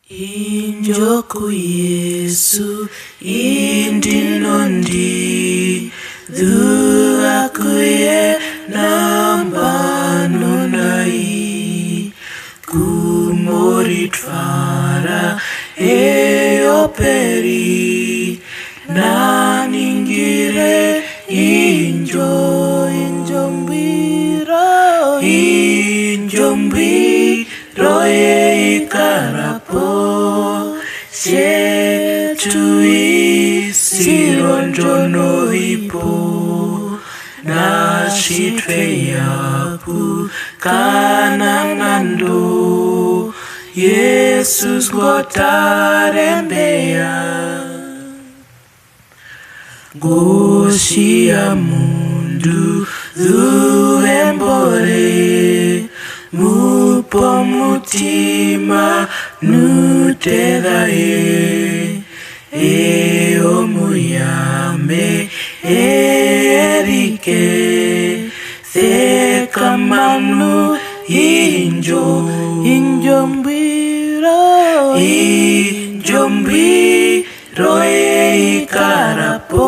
Injoku Yesu indinondi duakuye nambanunai kumoritwara eoperi naningire injombiro ikarapo Chetui sironjono ipo na shitwe yaku kananando Yesus gotarembea goshia mundu duembore mupo mutima nutegae omuyame erike thekamanu injombiro ikarapo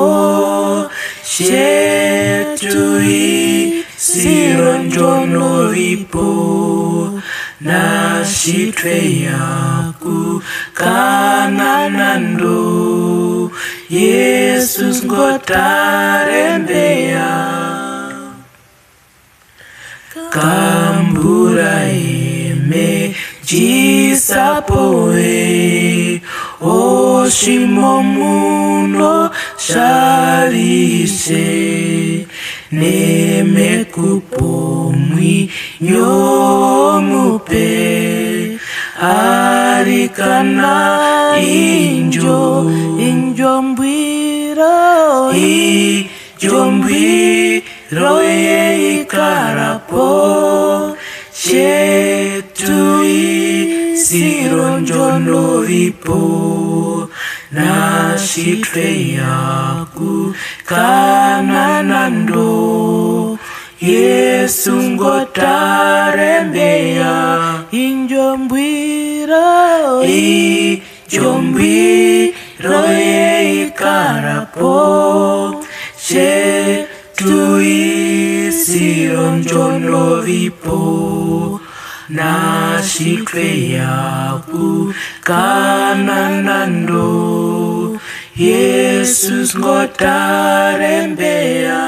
Chetui sironjono ipo na shitwe yaku kananando Yesus gotarembea kambura eme jisapoe oshimomuno sharise nemekupomwi nyomupe arikana injombiro ikarapo Chetui sironjono ipo na shitwe yaku kananando Yesu ngotarembea injombiro ikarapo Chetui sironjono ipo na shitwe yaku kananando Yesus ngotarembea